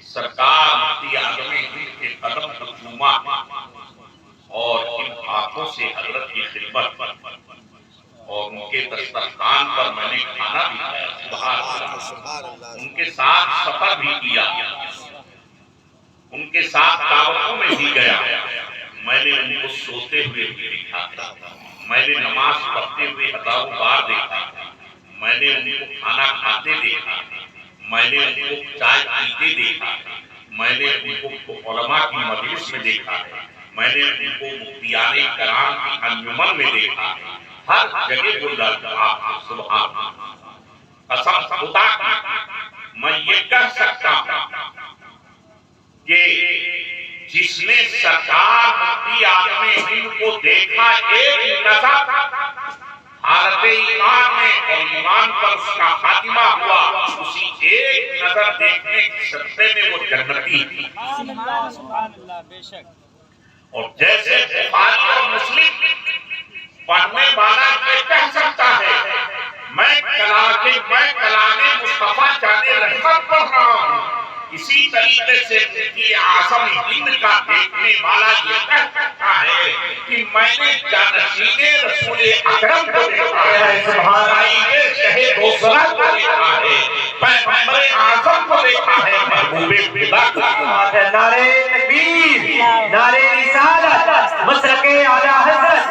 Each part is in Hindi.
सरकार मुफ्ती आज़म हिंद के कदम को चूमा और इन हाथों से हजरत की खिदमत और उनके दस्तरखान पर मैंने खाना भी खाया। सुभान अल्लाह। उनके साथ सफर भी किया, उनके साथ दावतों में भी गया। मैंने उनको सोते हुए भी देखा, मैंने नमाज पढ़ते हुए हजारों बार देखा, मैंने उनको खाना खाते देखा, मैंने उनको चाय पीते देखा, मैंने उनको उलमा की मजलिस में देखा, मैंने उनको मुफ्तियाने कराम की अंजुमन में देखा। हर जगह गुलजार सुभान कसम खुदा की मैं ये कह सकता हूं कि जिसने सरकार मुफ्ती आज़म हिंद को देखा एक नजर हालत ईमान में और ईमान पर उसका खातिमा हुआ, उसी एक नजर देखने के सत्ते में वो जन्नती थी। बेशक। और जैसे बुखारी और मुस्लिम पढ़ने वाला ये कह सकता है मैं कलामे मुस्तफा जाने रहमत पढ़ रहा हूँ, इसी तरीके से मुफ्ती आज़म हिंद का देखने वाला ये कह सकता है कि मैंने जानशीने रसूल अकरम को देखा है, सुभान शहे दोसरा को देखा है, पैगंबर आज़म को देखा है, महबूबे खुदा को देखा है। नारे तकबीर, नारे रिसालत, मसरके आला हज़रत,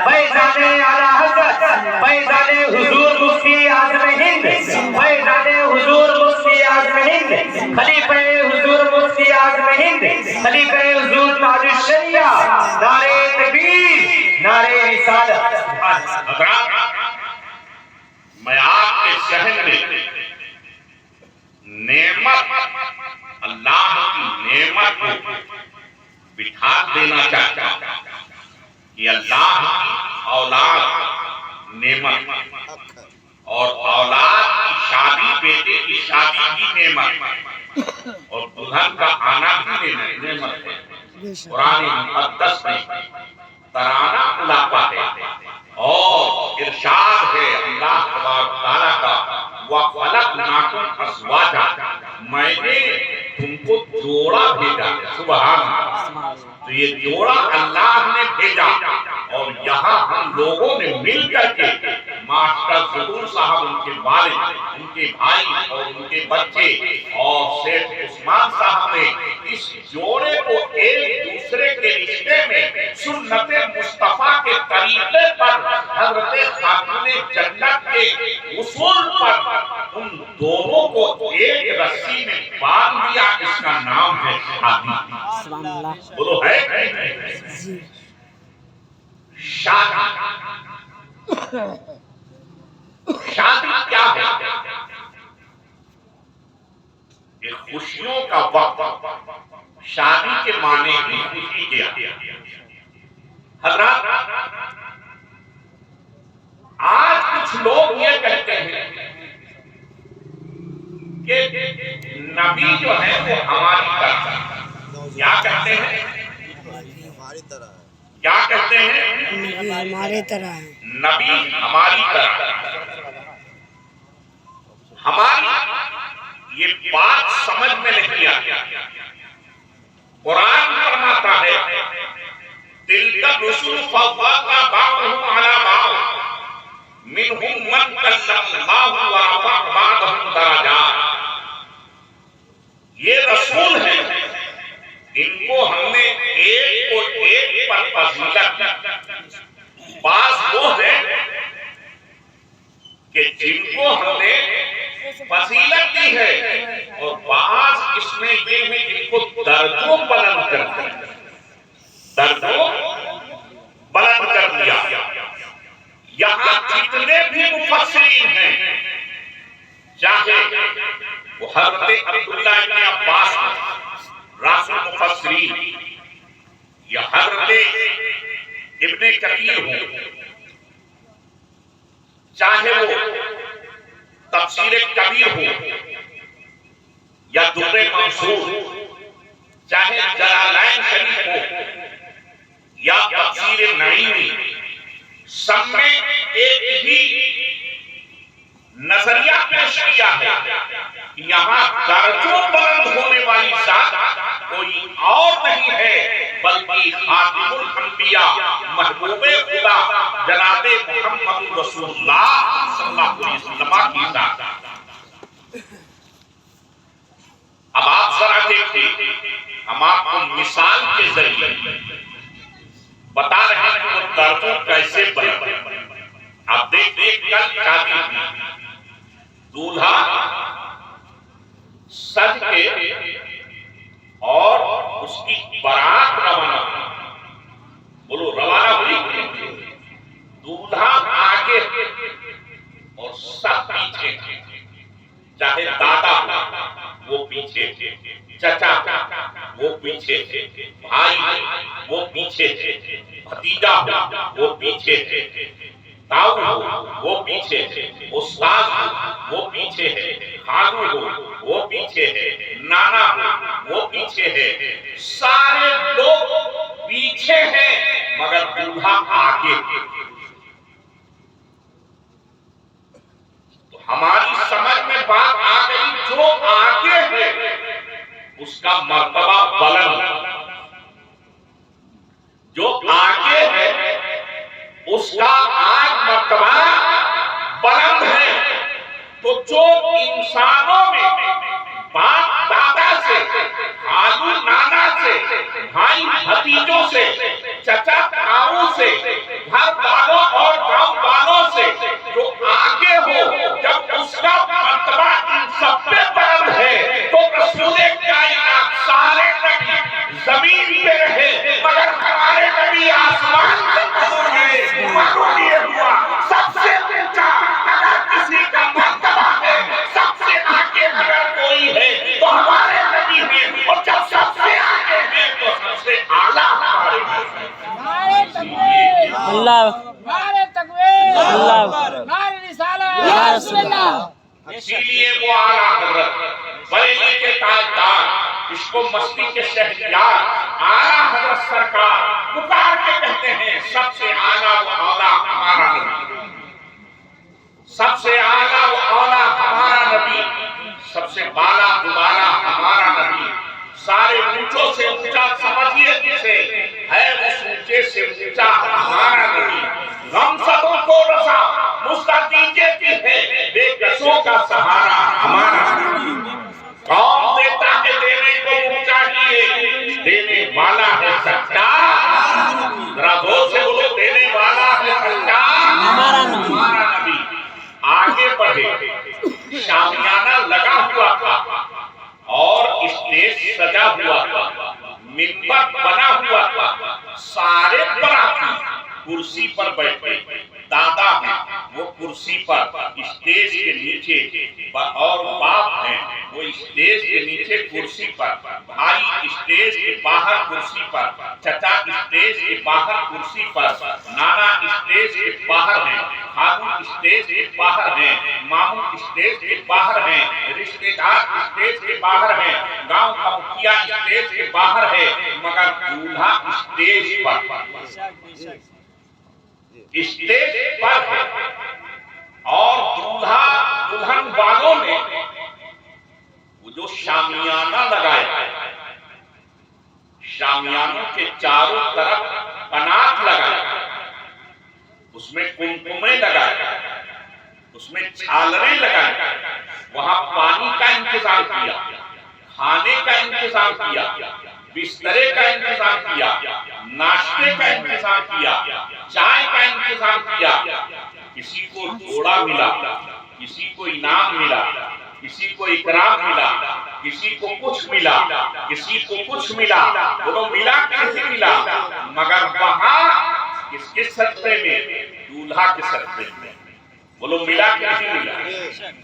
फैज़ाने आला हज़रत, फैज़ाने हुजूर मुफ्ती आज़म हिंद, फैज़ाने हुजूर मुफ्ती आज़म हिंद, खलीफे हुजूर मुफ्ती आज़म हिंद, खलीफे हुजूर ताजुश शरिया, नारे तकबीर, नारे रिसालत। मैं आपके शहर में नेमत, अल्लाह की नेमत को बिठा देना चाहता हूं कि अल्लाह की औलाद नेमत और औलाद की शादी, बेटे की शादी की नेमत और दुल्हन का आना भी नेमत है। कुरान मुक़द्दस में तराना खुलाता है और इरशाद है अल्लाह तआला का वखलक़नाकुम अज़वाजा, मैंने तुमको जोड़ा भेजा। सुभान अल्लाह। तो ये जोड़ा अल्लाह ने भेजा और यहाँ हम लोगों ने मिल करके मास्टर ज़हूर साहब, उनके वालिद, उनके भाई और उनके बच्चे और शेख उस्मान साहब ने इस जोड़े को एक दूसरे के रिश्ते में सुन्नते मुस्तफा के तरीके पर, हज़रत खातूने जन्नत के उसूल पर उन दोनों को एक रस्सी में बांध दिया। इसका नाम है शादी। बोलो है शादी। शादी क्या है? ये खुशियों का वक्त। शादी के माने ही खुशी क्या? हज़रात, आज कुछ लोग ये कहते हैं कि नबी जो है वो हमारी तरह है। क्या कहते हैं? हमारी तरह है। क्या कहते हैं? नबी हमारी तरह है। नबी हमारी तरह। हमारी ये बात समझ में नहीं आती। कुरान फरमाता है तिलका रुसूल फज़्ज़लना बाअहुम अला बाअद मिनहुम मन कल्लमल्लाहु व रफ़अ बाअदहुम दरजात। ये रसूल है, इनको हमने एक को एक पर फजीलत। बास वो है कि जिनको हमने फजीलत दी है और बास इसमें ये है जिनको दर्जों बुलंद कर दिया, दर्जों बुलंद कर दिया। यहाँ जितने भी मुफस्सिरीन हैं, चाहे वो हज़रत अब्दुल्लाह इब्न अब्बास रासुल मुफस्सिरीन या हज़रत इब्न कसीर हो, चाहे वो तफसीर कबीर हो या दुर्रे मंसूर, चाहे जलालैन शरीफ हो या तफसीर नईमी, सब में एक ही नजरिया पेश किया है। यहाँ दर्जों बुलंद होने वाली नहीं है, बल्कि खातिमुल अंबिया महबूबे खुदा जनाबे मोहम्मद रसूलुल्लाह सल्लल्लाहु अलैहि वसल्लम की ज़ात। अब आप जरा देखिए, हम आपको मिसाल के जरिए बता रहे हैं कि वो दर्जों कैसे बने। आप देखिए, कल शादी दूल्हा सज के और उसकी बारात रवाना, बोलो रवाना हुई, दूल्हा आगे और सब पीछे, चाहे दादा वो पीछे, चचा वो पीछे, भाई वो पीछे, भतीजा वो पीछे, ताऊ वो पीछे, उस्ताद वो पीछे है, खालू वो पीछे है, नाना वो पीछे है, सारे लोग पीछे हैं मगर दूल्हा आगे। तो हमारी समझ में बात आ गई, जो आगे है उसका मर्तबा बुलंद, जो आगे है उसका आज मर्तबा बुलंद है। तो जो इंसानों में बाप दादा से, खालू नाना से, भाई भतीजों से, चचा ताऊ से, घर वालों और गांव वालों से जो आगे हो, जब उसका मर्तबा इन सब पे बुलंद है, तो रसूले कायनात सारे नबी जमीन पे रहे मगर हमारे नबी आसमान पे गए। मालूम ये हुआ सबसे ऊंचा अगर किसी का मर्तबा है, सबसे आगे अगर कोई है तो हमारे नबी हैं, और जब सबसे आगे हैं तो सबसे आला हमारे अल्लाह इसीलिए वो आला हजरत बरेली के ताजदार, इसको मस्ती के शहरियार आला हजरत सरकार पुकार के कहते हैं, सबसे आला वो आला हमारा नबी, सबसे आला वो आला हमारा नबी, सबसे बाला दुबाला हमारा नबी। सारे ऊंचों से ऊंचा समझिए जिसे है, उस ऊंचे से ऊंचा हमारा नबी। गमसदों को रसा मुस्तकीजे की है, बेकसों का सहारा हमारा नबी। कौन देता है देने को ऊंचा चाहिए, देने वाला है सच्चा। जरा जोर से बोलो, देने वाला है सच्चा हमारा नबी। आगे बढ़े, शामियाना लगा हुआ था और स्टेज सजा हुआ था, मिंबर बना हुआ था, सारे बराती कुर्सी पर बैठे, दादा हैं वो कुर्सी पर स्टेज के नीचे, और बाप हैं वो स्टेज के नीचे कुर्सी पर, भाई स्टेज के बाहर कुर्सी पर, चचा स्टेज के बाहर कुर्सी पर, नाना स्टेज के बाहर हैं, खालू स्टेज के बाहर हैं, मामू स्टेज के बाहर हैं, रिश्तेदार स्टेज के बाहर हैं, गांव का मुखिया स्टेज के बाहर है, मगर दूल्हा स्टेज पर, स्टेज पर है। और दूल्हा दुल्हन वालों ने वो जो शामियाना लगाया, शामियानों के चारों तरफ कनात लगाया, उसमें कुमकुमे लगाए, उसमें झालरें लगाई, वहां पानी का इंतजाम किया, खाने का इंतजाम किया, बिस्तरे का इंतजाम किया, नाश्ते का इंतजाम किया, चाय का इंतजाम किया। किसी को घोड़ा मिला, किसी को इनाम मिला, किसी को इकराम मिला, किसी को कुछ मिला, किसी को कुछ मिला, बोलो मिला कैसे मिला, मगर वहां किसके सत्ते में, दूल्हा के सत्ते में, बोलो मिला कैसे मिला,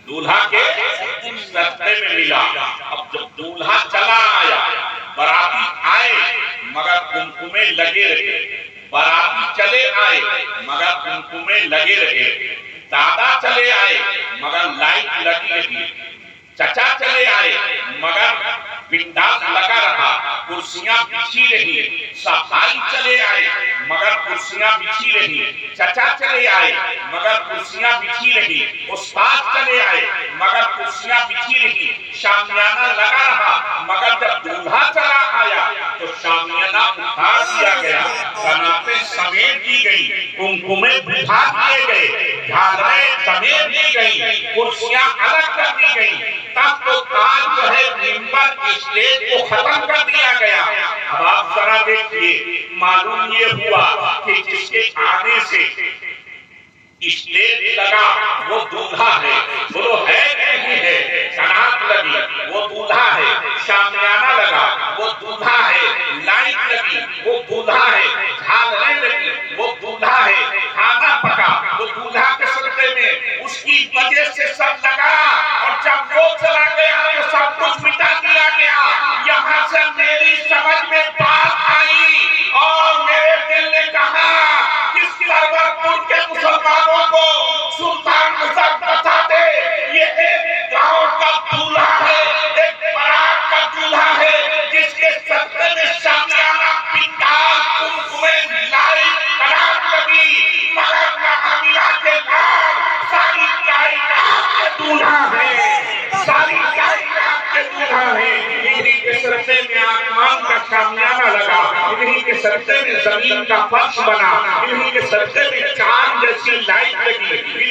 दूल्हा के सत्ते में मिला। अब जब दूल्हा चला आया, बाराती आए मगर कुमकुमे लगे रहे, बाराती चले आए मगर कुमकुमे लगे रहे, दादा चले आए मगर लाइट लगी रही, चचा चले आए मगर पिंडाल लगा रहा, कुर्सियां बिछी रही, सफाई चले आए मगर कुर्सियां बिछी रही, चचा चले आए मगर कुर्सियां बिछी रही, उस्ताद चले आए मगर कुर्सियां बिछी रही, शामियाना लगा रहा, मगर जब दूल्हा चला आया तो शामियाना तुम्हें बिठा दिए गए, झालरें समेट दी गई, कुर्सियां अलग कर दी गई, तब तो ताज जो है मिंबर स्टेज को खत्म कर दिया गया। अब आप जरा देखिए, मालूम ये हुआ कि जिसके आने से स्टेज लगा वो दूल्हा है, बोलो है नहीं है, सनात लगी वो दूल्हा है, शामियाना लगा वो दूल्हा है, लाइट लगी वो दूल्हा है, झालरें लगी वो दूल्हा है, खाना पका वो दूल्हा के सदके में, उसकी वजह से सब लगा। और जब वो चला गया तो सब कुछ मिटा दिया गया। यहाँ से मेरी समझ में बात आई और मेरे दिल ने कहा कि सरवरपुर के मुसलमानों को सुल्तान मुसद बता दे, ये एक गांव का दूल्हा है, एक बारात का दूल्हा है, जिसके सदके में शामियाना, पिंडाल, कुमकुम, लाइट, कलात लगी, मगर न अमीरा के नाम सारी कायनात के दूल्हा है, सारी कायनात के दूल्हा है। इन्हीं के सदके में आसमान का शामियाना लगा, इन्हीं के सदके में जमीन का फर्श बना, इन्हीं के सदके में चांद जैसी लाइट लगी,